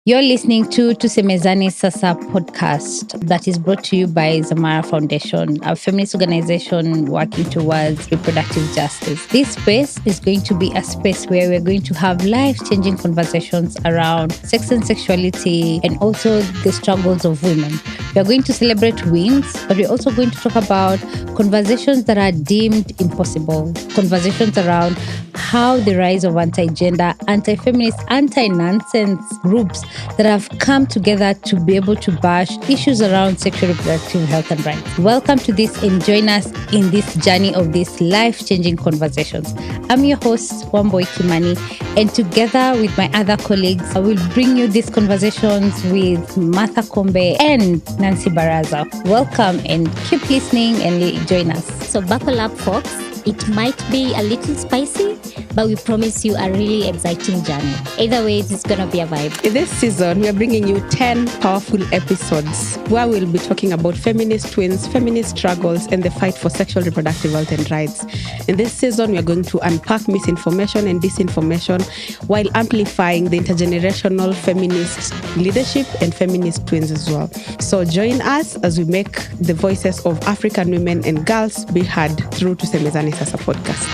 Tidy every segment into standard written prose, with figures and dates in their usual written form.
You're listening to Tusemezane Sasa podcast that is brought to you by Zamara Foundation, a feminist organization working towards reproductive justice. This space is going to be a space where we're going to have life-changing conversations around sex and sexuality and also the struggles of women. We're going to celebrate wins, but we're also going to talk about conversations that are deemed impossible, conversations around how the rise of anti-gender, anti-feminist, anti-nonsense groups that have come together to be able to bash issues around sexual reproductive health and rights. Welcome to this and join us in this journey of these life-changing conversations. I'm your host, Wambui Kimani, and together with my other colleagues, I will bring you these conversations with Martha Kombe and Nancy Baraza. Welcome and keep listening and join us. So buckle up, folks. It might be a little spicy, but we promise you a really exciting journey. Either way, it's going to be a vibe. In this season, we are bringing you 10 powerful episodes where we'll be talking about feminist twins, feminist struggles, and the fight for sexual reproductive health and rights. In this season, we are going to unpack misinformation and disinformation while amplifying the intergenerational feminist leadership and feminist twins as well. So join us as we make the voices of African women and girls be heard through Tusemezane Sasa podcast.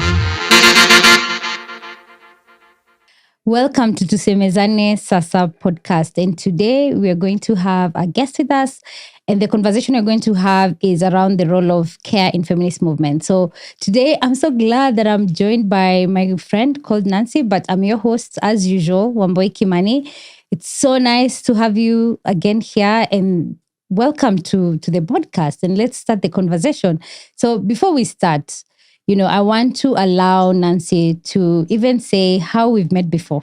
Welcome to Tusemezane Sasa podcast. And today we are going to have a guest with us. And the conversation we're going to have is around the role of care in feminist movement. So today I'm so glad that I'm joined by my friend called Nancy, but I'm your host as usual, Wambui Kimani. It's so nice to have you again here and welcome to the podcast. And let's start the conversation. So before we start, I want to allow Nancy to even say how we've met before.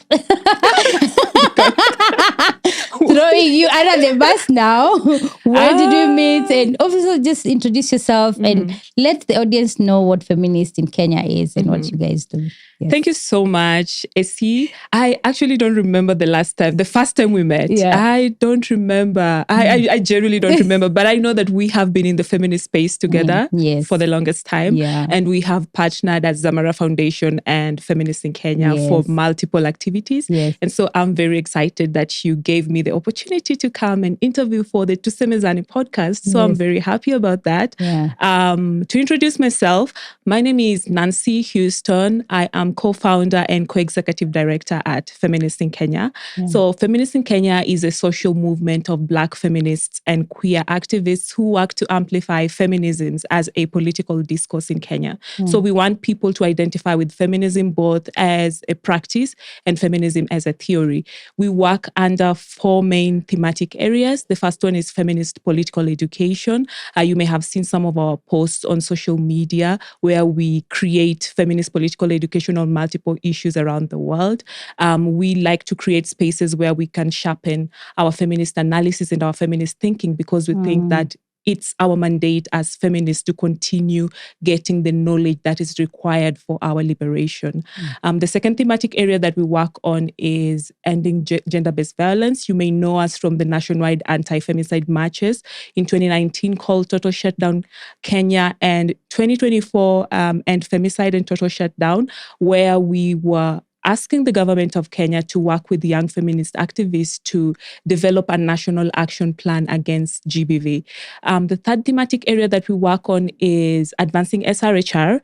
Throwing you under the bus now. Where did we meet? And also just introduce yourself and let the audience know what Feminist in Kenya is and what you guys do. Yes. Thank you so much, Essie. I actually don't remember the first time we met. Yeah. I don't remember. I genuinely don't remember, but I know that we have been in the feminist space together for the longest time. Yeah. And we have partnered at Zamara Foundation and Feminists in Kenya for multiple activities. Yes. And so I'm very excited that you gave me the opportunity to come and interview for the Tusemezane podcast. So I'm very happy about that. Yeah. To introduce myself, my name is Nancy Houston. I am co-founder and co-executive director at Feminists in Kenya. Yeah. So Feminists in Kenya is a social movement of Black feminists and queer activists who work to amplify feminisms as a political discourse in Kenya. So we want people to identify with feminism both as a practice and feminism as a theory. We work under four main thematic areas. The first one is feminist political education. You may have seen some of our posts on social media where we create feminist political education on multiple issues around the world. We like to create spaces where we can sharpen our feminist analysis and our feminist thinking because we think that it's our mandate as feminists to continue getting the knowledge that is required for our liberation. The second thematic area that we work on is ending gender-based violence. You may know us from the nationwide anti-femicide marches in 2019 called Total Shutdown Kenya and 2024 End Femicide and Total Shutdown, where we were asking the government of Kenya to work with young feminist activists to develop a national action plan against GBV. The third thematic area that we work on is advancing SRHR.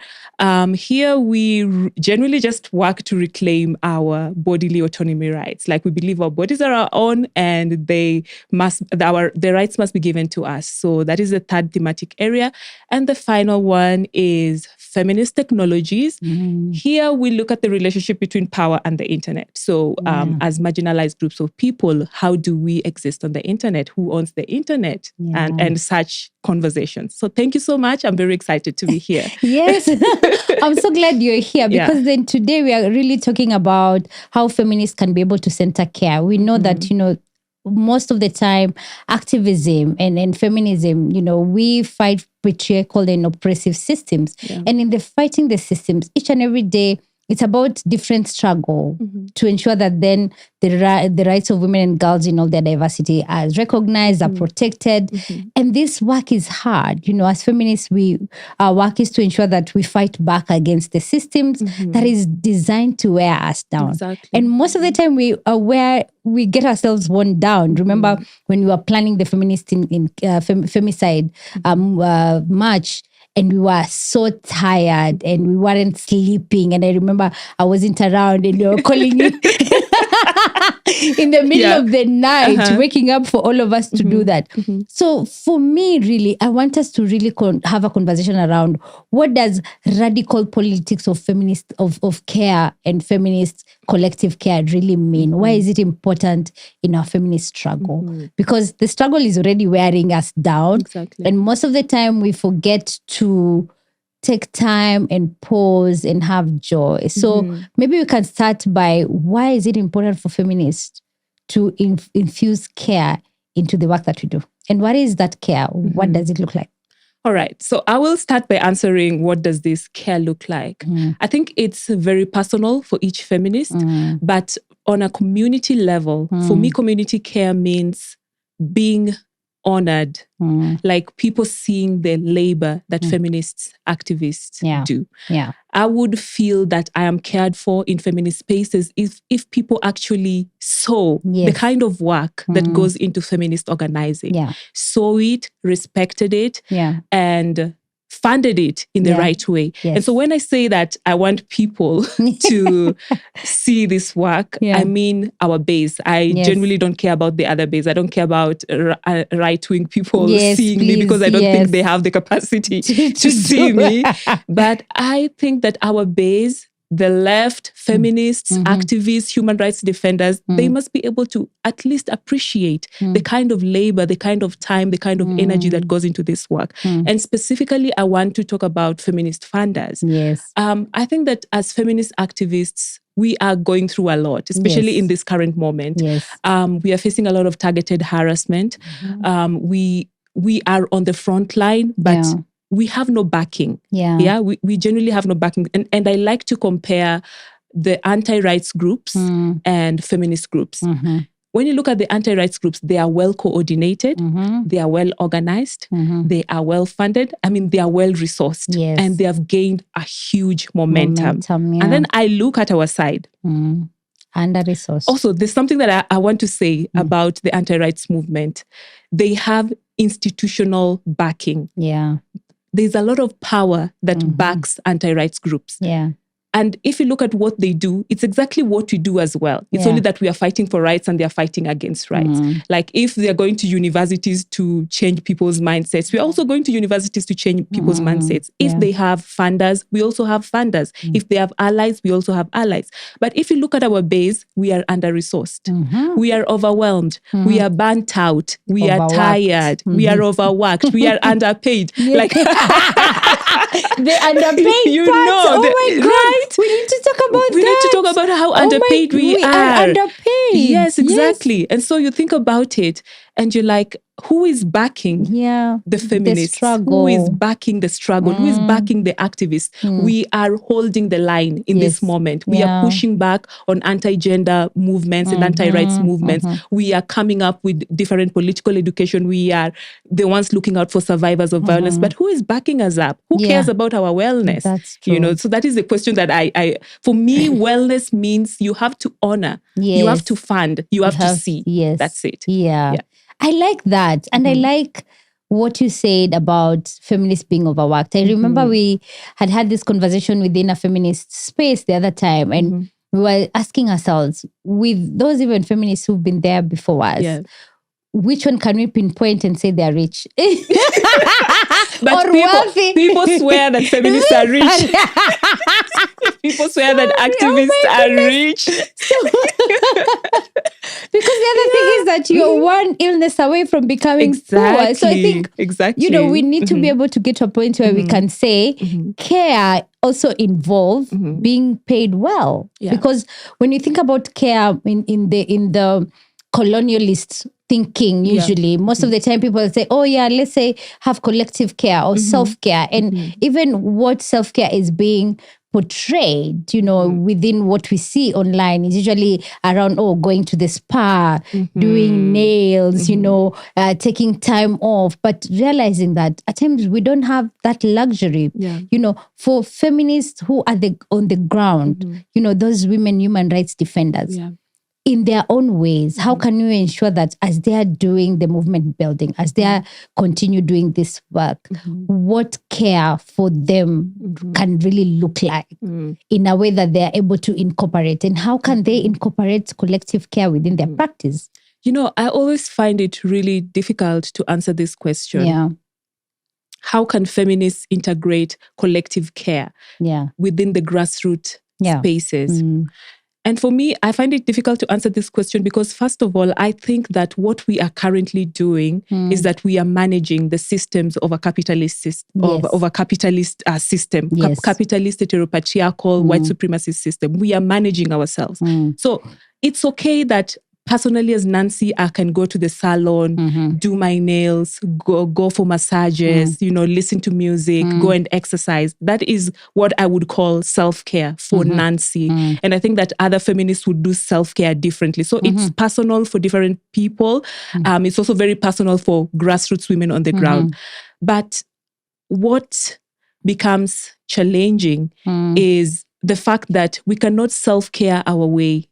Here we generally just work to reclaim our bodily autonomy rights. Like we believe our bodies are our own and the rights must be given to us. So that is the third thematic area. And the final one is feminist technologies. Here we look at the relationship between power and the internet. So as marginalized groups of people, how do we exist on the internet? Who owns the internet? And such conversations. So thank you so much. I'm very excited to be here. Yes. I'm so glad you're here because then today we are really talking about how feminists can be able to center care. We know that, most of the time, activism and feminism, we fight patriarchal and oppressive systems. Yeah. And in the fighting the systems, each and every day, it's about different struggle to ensure that then the rights of women and girls in all their diversity are recognized, are protected. And this work is hard. You know, as feminists, our work is to ensure that we fight back against the systems that is designed to wear us down. Exactly. And most of the time we get ourselves worn down. Remember when we were planning the feminist in femicide march, and we were so tired and we weren't sleeping. And I remember I wasn't around and you were calling me in the middle of the night, waking up for all of us to do that. So for me, really, I want us to really have a conversation around what does radical politics of feminist, of care and feminist collective care really mean? Why is it important in our feminist struggle? Because the struggle is already wearing us down. Exactly. And most of the time we forget to take time and pause and have joy. So maybe we can start by why is it important for feminists to infuse care into the work that we do? And what is that care? What does it look like? All right. So I will start by answering, what does this care look like? I think it's very personal for each feminist, but on a community level, for me, community care means being honored, like people seeing the labor that feminists, activists do. Yeah. I would feel that I am cared for in feminist spaces if people actually saw the kind of work that goes into feminist organizing, saw it, respected it, and funded it in the right way. And so when I say that I want people to see this work, I mean our base. I genuinely don't care about the other base. I don't care about right-wing people seeing me because I don't think they have the capacity to see me. But I think that our base, the left, feminists, activists, human rights defenders, they must be able to at least appreciate the kind of labor, the kind of time, the kind of energy that goes into this work. And specifically, I want to talk about feminist funders. I think that as feminist activists, we are going through a lot, especially in this current moment. We are facing a lot of targeted harassment. We are on the front line, but we have no backing. We generally have no backing. And I like to compare the anti-rights groups and feminist groups. When you look at the anti-rights groups, they are well coordinated, they are well organized, they are well funded. I mean, they are well resourced, and they have gained a huge momentum. And then I look at our side. Under-resourced. Also, there's something that I want to say about the anti-rights movement. They have institutional backing. There's a lot of power that backs anti-rights groups. And if you look at what they do, it's exactly what we do as well. It's only that we are fighting for rights and they are fighting against rights. Like if they are going to universities to change people's mindsets, we're also going to universities to change people's mindsets. If they have funders, we also have funders. If they have allies, we also have allies. But if you look at our base, we are under-resoused. We are overwhelmed. We are burnt out. We are tired. We are overworked. We are underpaid. Like the underpaid you part. know, oh my God. Right? We need to talk about that. We need to talk about how underpaid we are. Underpaid. Yes, exactly. And so you think about it and you're like, who is backing the feminists? Who is backing the struggle? Who is backing the activists? We are holding the line in this moment. We are pushing back on anti-gender movements and anti-rights movements. We are coming up with different political education. We are the ones looking out for survivors of violence. But who is backing us up? Who cares about our wellness? That's true. You know, so that is the question that I for me, wellness means you have to honor, you have to fund, you have to see. That's it. I like that. And I like what you said about feminists being overworked. I remember we had this conversation within a feminist space the other time, and we were asking ourselves, with those even feminists who've been there before us, which one can we pinpoint and say they're rich? But or wealthy? People swear that feminists are rich. People swear that activists are rich. Because the other thing is that you're one illness away from becoming poor. So I think, you know, we need to be able to get to a point where we can say care also involve being paid well. Because when you think about care in the colonialist thinking, usually most of the time people say, oh yeah, let's say have collective care or self-care. And even what self-care is being portrayed, within what we see online is usually around, going to the spa, doing nails, taking time off, but realizing that at times we don't have that luxury. For feminists who are on the ground, those women human rights defenders. In their own ways, how can you ensure that as they are doing the movement building, as they are continue doing this work, what care for them can really look like in a way that they are able to incorporate? And how can they incorporate collective care within their practice? I always find it really difficult to answer this question. Yeah. How can feminists integrate collective care within the grassroots spaces? And for me, I find it difficult to answer this question because, first of all, I think that what we are currently doing is that we are managing the systems of a capitalist system, of a capitalist system, capitalist, heteropatriarchal, white supremacist system. We are managing ourselves. So it's okay that personally, as Nancy, I can go to the salon, do my nails, go for massages, listen to music, go and exercise. That is what I would call self-care for Nancy. And I think that other feminists would do self-care differently. So it's personal for different people. It's also very personal for grassroots women on the ground. But what becomes challenging is the fact that we cannot self-care our way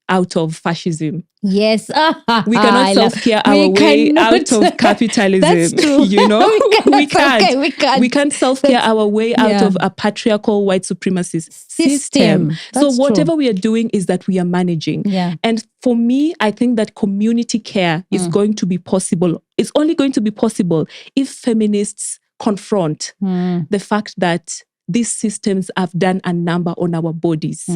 out of fascism. Yes. We cannot self-care our way out of capitalism. That's true. We can't self-care our way out of a patriarchal white supremacist system. So whatever we are doing is that we are managing. And for me, I think that community care is going to be possible. It's only going to be possible if feminists confront the fact that these systems have done a number on our bodies.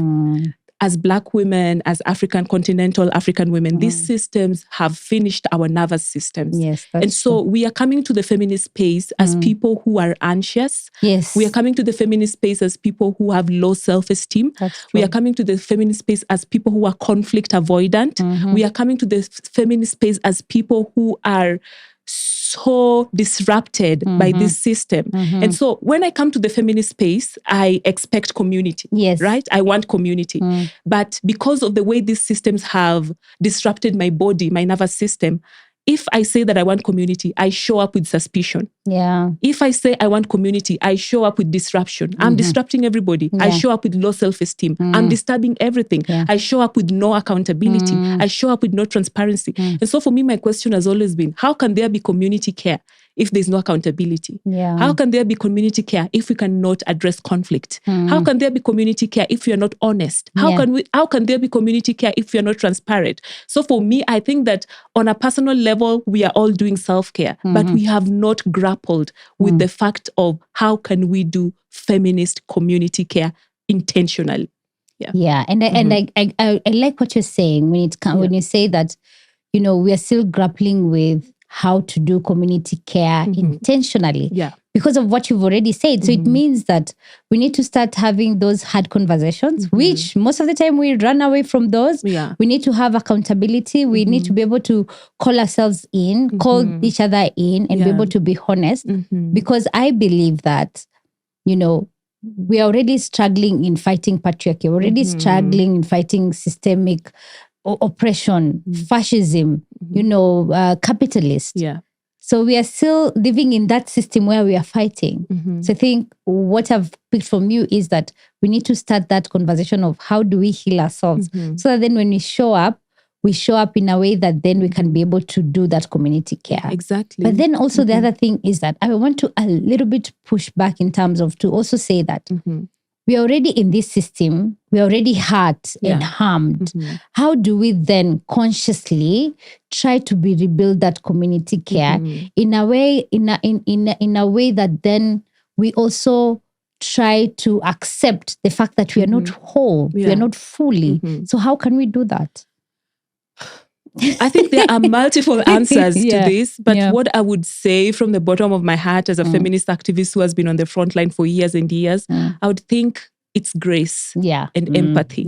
As Black women, as continental African women, these systems have finished our nervous systems. And so we are coming to the feminist space as people who are anxious. We are coming to the feminist space as people who have low self-esteem. We are coming to the feminist space as people who are conflict avoidant. We are coming to the feminist space as people who are so disrupted by this system. And so when I come to the feminist space, I expect community, right? I want community. But because of the way these systems have disrupted my body, my nervous system, if I say that I want community, I show up with suspicion. If I say I want community, I show up with disruption. I'm disrupting everybody. I show up with low self-esteem. I'm disturbing everything. I show up with no accountability. I show up with no transparency. And so for me, my question has always been, how can there be community care if there's no accountability? How can there be community care if we cannot address conflict? How can there be community care if we are not honest? How can there be community care if we are not transparent? So for me, I think that on a personal level, we are all doing self-care, but we have not grappled with the fact of how can we do feminist community care intentionally. And I like what you're saying when you say that, we are still grappling with how to do community care intentionally because of what you've already said. So it means that we need to start having those hard conversations, which most of the time we run away from those. We need to have accountability. We need to be able to call ourselves in, call each other in, and be able to be honest. Because I believe that, we are already struggling in fighting patriarchy. We're already struggling in fighting systemic oppression, fascism, capitalist. So we are still living in that system where we are fighting. So I think what I've picked from you is that we need to start that conversation of how do we heal ourselves so that then when we show up in a way that then we can be able to do that community care. Exactly. But then also the other thing is that I want to a little bit push back in terms of to also say that we are already in this system, we are already hurt and harmed. How do we then consciously try to rebuild that community care in a way, in a way that then we also try to accept the fact that we are not whole, we are not fully. So how can we do that? I think there are multiple answers to this, but what I would say from the bottom of my heart as a feminist activist who has been on the front line for years and years, I would think it's grace and empathy.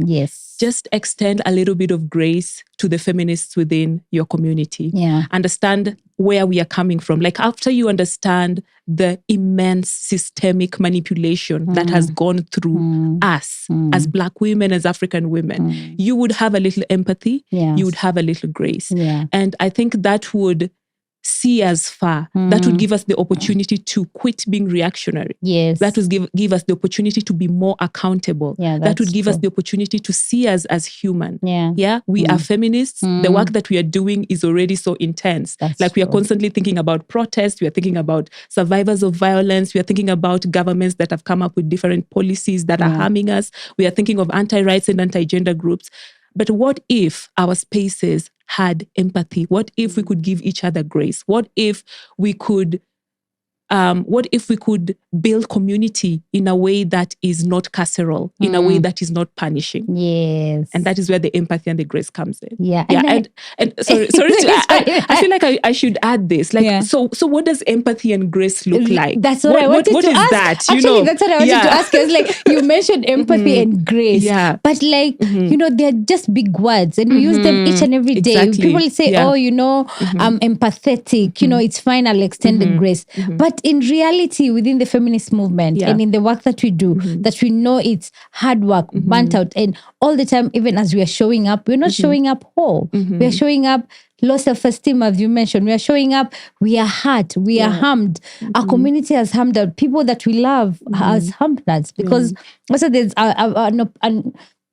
Just extend a little bit of grace to the feminists within your community. Understand where we are coming from, like after you understand the immense systemic manipulation that has gone through us as Black women, as African women, you would have a little empathy, you would have a little grace. And I think that would see us far. That would give us the opportunity to quit being reactionary. That would give us the opportunity to be more accountable. That would give us the opportunity to see us as human. We are feminists. The work that we are doing is already so intense. We are constantly thinking about protests. We are thinking about survivors of violence. We are thinking about governments that have come up with different policies that are harming us. We are thinking of anti-rights and anti-gender groups. But what if our spaces had empathy? What if we could give each other grace? What if we could build community in a way that is not carceral, in a way that is not punishing? And that is where the empathy and the grace comes in. And sorry I feel like I should add this. So what does empathy and grace look like? That's what I wanted to ask. That? Actually, that's what I wanted to ask. I was like, you mentioned empathy and grace. But they're just big words and we use them each and every day. People say, I'm empathetic. It's fine, I'll extend the grace. But in reality, within the feminist movement and in the work that we do, that we know it's hard work, burnt out, and all the time, even as we are showing up, we're not showing up whole. We are showing up low self-esteem, as you mentioned. We are showing up, we are hurt, we are harmed. Our community has harmed us. People that we love has harmed us. Because also there's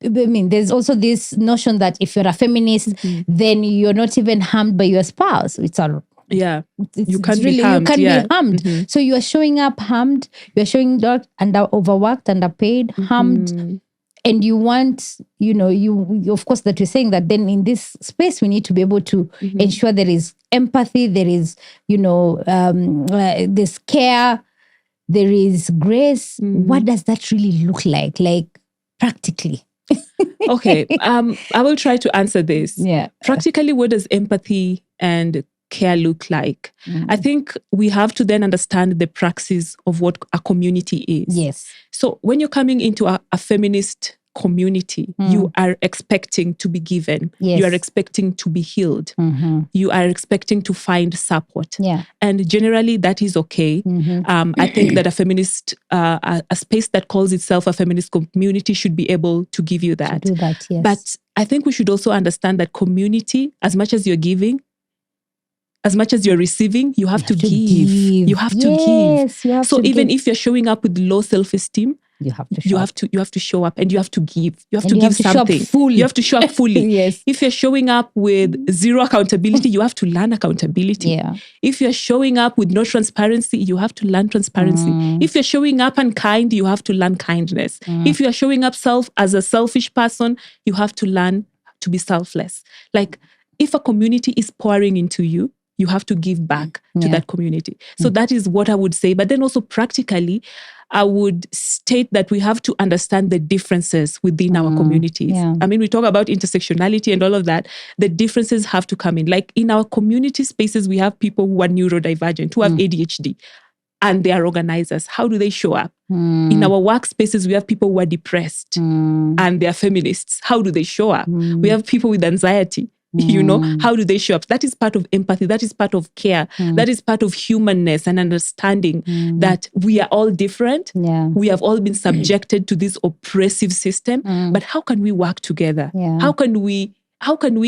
there's also this notion that if you're a feminist, then you're not even harmed by your spouse. You can be harmed. So you are showing up harmed, you are showing up overworked, underpaid, harmed, and you want, you of course that you're saying that then in this space we need to be able to ensure there is empathy, there is, this care, there is grace. What does that really look like practically? Okay, I will try to answer this. Practically, what does empathy and care look like? I think we have to then understand the praxis of what a community is. So when you're coming into a feminist community, you are expecting to be given. You are expecting to be healed. You are expecting to find support. And generally that is okay. I think that a feminist, a space that calls itself a feminist community should be able to give you that. But I think we should also understand that community, as much as you're giving, as much as you're receiving, you have to give. You have to give. So even if you're showing up with low self-esteem, you have to show up and you have to give. You have to give something. You have to show up fully. If you're showing up with zero accountability, you have to learn accountability. If you're showing up with no transparency, you have to learn transparency. If you're showing up unkind, you have to learn kindness. If you're showing up as a selfish person, you have to learn to be selfless. If a community is pouring into you, you have to give back to that community. So that is what I would say. But then also practically, I would state that we have to understand the differences within our communities. I mean, we talk about intersectionality and all of that. The differences have to come in. Like in our community spaces, we have people who are neurodivergent, who have ADHD, and they are organizers. How do they show up? In our workspaces, we have people who are depressed and they are feminists. How do they show up? We have people with anxiety. How do they show up? That is part of empathy. That is part of care. That is part of humanness and understanding that we are all different. We have all been subjected to this oppressive system. But how can we work together? How can we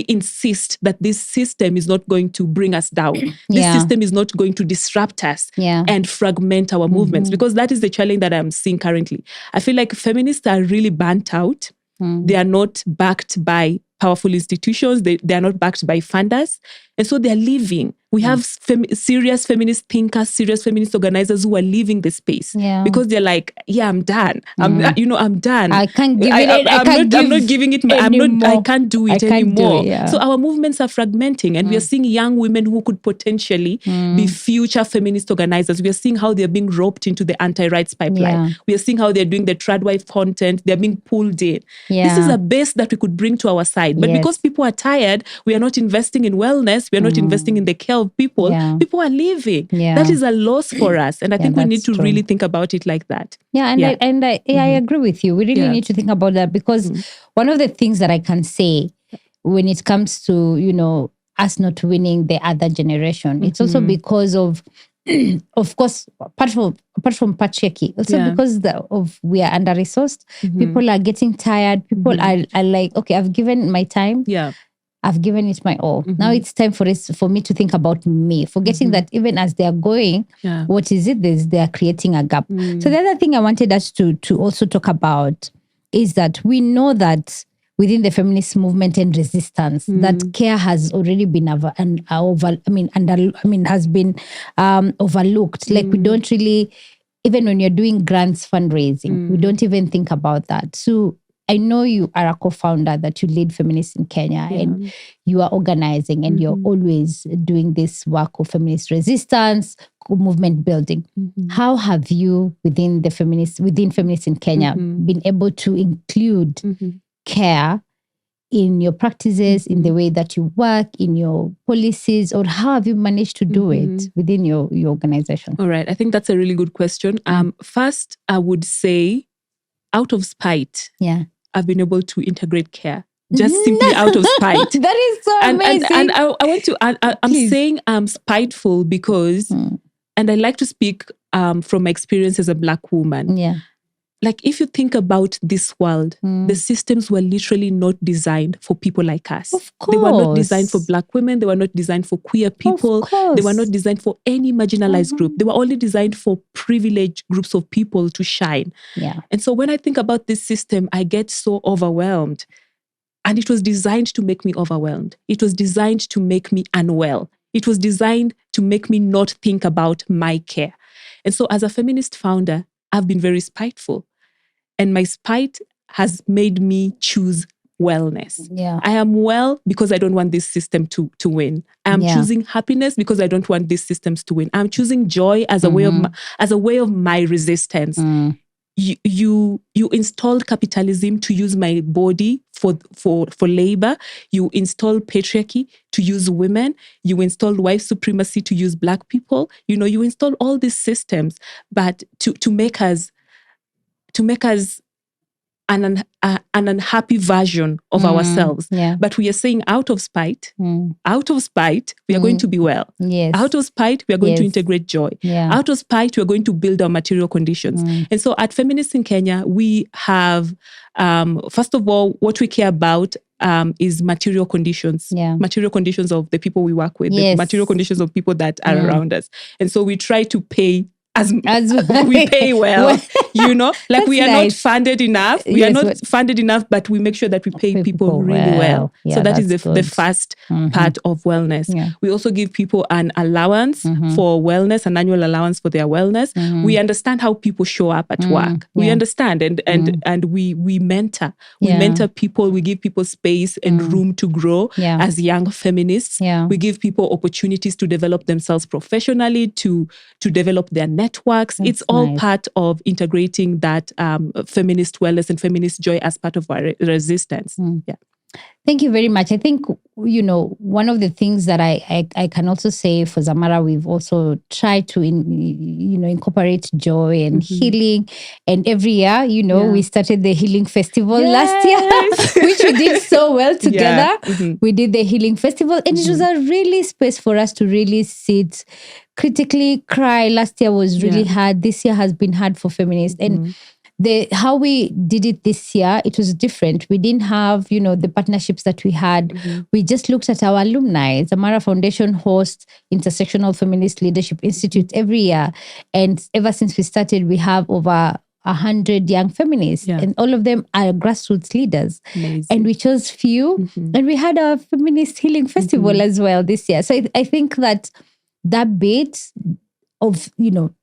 insist that this system is not going to bring us down? This system is not going to disrupt us and fragment our movements? Because that is the challenge that I'm seeing currently. I feel like feminists are really burnt out. They are not backed by powerful institutions. They are not backed by funders. And so they're leaving. We have serious feminist thinkers, serious feminist organizers who are leaving the space because they're like, I'm done. I'm done. I can't give it. I'm not giving it. I can't do it anymore. So our movements are fragmenting, and we are seeing young women who could potentially be future feminist organizers. We are seeing how they're being roped into the anti-rights pipeline. We are seeing how they're doing the tradwife content. They're being pulled in. This is a base that we could bring to our side. But because people are tired, we are not investing in wellness. We are not investing in the care of people. People are leaving. That is a loss for us. And I think we need to really think about it like that. I agree with you. We really need to think about that, because one of the things that I can say when it comes to, us not winning the other generation. It's also because of course, apart from patriarchy, also because we are under-resourced. People are getting tired. People are like, okay, I've given my time. Yeah. I've given it my all. Now it's time for me to think about me, forgetting that even as they are going, what is it? They are creating a gap. So the other thing I wanted us to also talk about is that we know that within the feminist movement and resistance, that care has already been has been overlooked. Like we don't really, even when you're doing grants fundraising, we don't even think about that. So I know you are a co-founder, that you lead Feminists in Kenya, and you are organizing, and you're always doing this work of feminist resistance, movement building. How have you, within Feminists in Kenya, been able to include care in your practices, in the way that you work, in your policies, or how have you managed to do it within your organization? All right, I think that's a really good question. First, I would say, out of spite, I've been able to integrate care. Just simply out of spite. That is so amazing. And I want to, I'm saying I'm spiteful because, and I like to speak from my experience as a Black woman. Yeah. Like, if you think about this world, the systems were literally not designed for people like us. Of course. They were not designed for Black women. They were not designed for queer people. They were not designed for any marginalized group. They were only designed for privileged groups of people to shine. Yeah. And so when I think about this system, I get so overwhelmed. And it was designed to make me overwhelmed. It was designed to make me unwell. It was designed to make me not think about my care. And so as a feminist founder, I've been very spiteful. And my spite has made me choose wellness. Yeah. I am well because I don't want this system to win. I'm choosing happiness because I don't want these systems to win. I'm choosing joy as a way of my resistance. You installed capitalism to use my body for labor. You installed patriarchy to use women. You installed white supremacy to use Black people. You installed all these systems, but to make us an unhappy version of ourselves. Yeah. But we are saying out of spite, we are going to be well. Yes. Out of spite, we are going to integrate joy. Yeah. Out of spite, we are going to build our material conditions. And so at Feminists in Kenya, we have, first of all, what we care about is material conditions. Yeah. Material conditions of the people we work with, Yes. the material conditions of people that are around us. And so we try to pay as we pay well, like we are not funded enough. We are not funded enough, but we make sure that we pay people really well. Yeah, so that is the first part of wellness. Yeah. We also give people an allowance for wellness, an annual allowance for their wellness. We understand how people show up at work. We understand and we mentor. We mentor people. We give people space and room to grow as young feminists. Yeah. We give people opportunities to develop themselves professionally, to develop their networks. It's all part of integrating that feminist wellness and feminist joy as part of our resistance. Yeah. Thank you very much. I think, one of the things that I can also say for Zamara, we've also tried to, incorporate joy and healing. And every year, we started the Healing Festival last year, which we did so well together. Yeah. We did the Healing Festival, and it was a really space for us to really sit, critically cry. Last year was really hard. This year has been hard for feminists. And how we did it this year, it was different. We didn't have, the partnerships that we had. We just looked at our alumni. Zamara Foundation hosts Intersectional Feminist Leadership Institute every year. And ever since we started, we have over 100 young feminists, and all of them are grassroots leaders. Amazing. And we chose few, and we had a Feminist Healing Festival as well this year. So I think that bit of,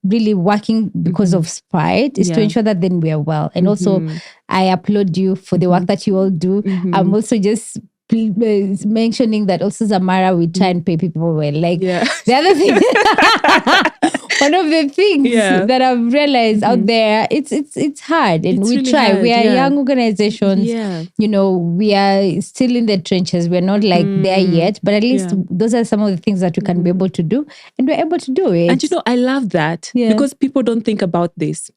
really working because of spite is to ensure that then we are well. And also, I applaud you for the work that you all do. I'm also just mentioning that also Zamara, we try and pay people well. Like the other thing, one of the things that I've realized out there, it's hard, and we really try. Hard, we are young organizations. We are still in the trenches. We're not like there yet, but at least those are some of the things that we can be able to do, and we're able to do it. And I love that because people don't think about this.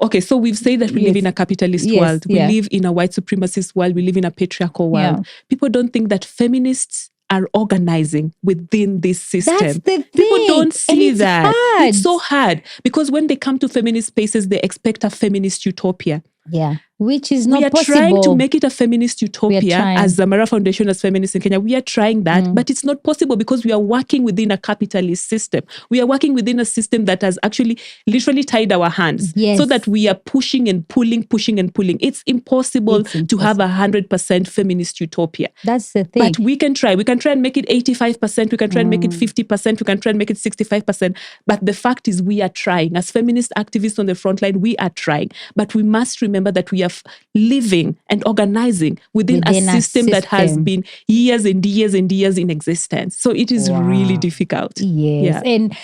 Okay, so we've said that we live in a capitalist world. We live in a white supremacist world. We live in a patriarchal world. People don't think that feminists are organizing within this system. That's the thing. People don't see that. Hard. It's so hard because when they come to feminist spaces, they expect a feminist utopia. Yeah, which is not possible. We are trying to make it a feminist utopia as Zamara Foundation, as Feminists in Kenya. We are trying that, but it's not possible because we are working within a capitalist system. We are working within a system that has actually literally tied our hands so that we are pushing and pulling. It's impossible to have 100% feminist utopia. That's the thing. But we can try. We can try and make it 85%. We can try and make it 50%. We can try and make it 65%. But the fact is we are trying. As feminist activists on the front line, we are trying. But we must remember that we are living and organizing within a system that has been years and years and years in existence. So it is really difficult. Yes. Yeah. And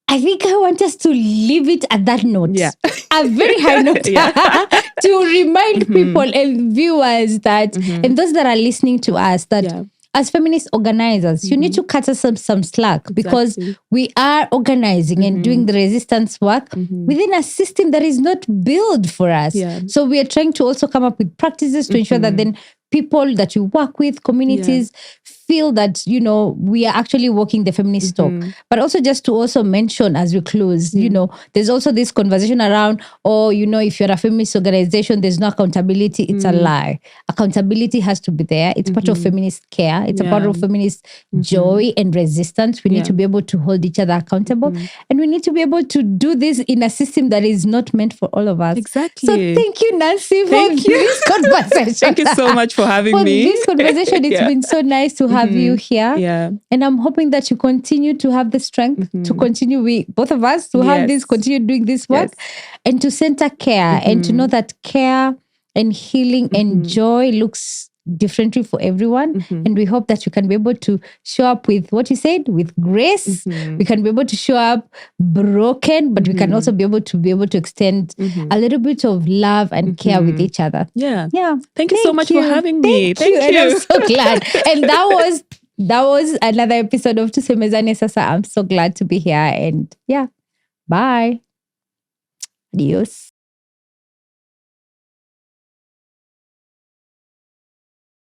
I think I want us to leave it at that note. Yeah. A very high note. To remind people and viewers that, and those that are listening to us, that as feminist organizers, you need to cut us some slack because we are organizing and doing the resistance work within a system that is not built for us. Yeah. So we are trying to also come up with practices to ensure that then people that you work with, communities, feel that, you know, we are actually walking the feminist talk. But also just to also mention as we close, you know, there's also this conversation around, you know, if you're a feminist organization, there's no accountability. It's a lie. Accountability has to be there. It's part of feminist care. It's a part of feminist joy and resistance. We need to be able to hold each other accountable. And we need to be able to do this in a system that is not meant for all of us. Exactly. So thank you, Nancy, for this conversation. Thank you so much for having me. This conversation, it's been so nice to have you here. Yeah. And I'm hoping that you continue to have the strength to continue, both of us, to have this, continue doing this work and to center care and to know that care and healing and joy looks differently for everyone. And we hope that you can be able to show up with what you said, with grace. We can be able to show up broken, but we can also be able to extend a little bit of love and care with each other. Yeah. Yeah. Thank you so much for having me. Thank you. And I'm so glad. And that was another episode of Tusemezane Sasa. I'm so glad to be here. And bye. Adios.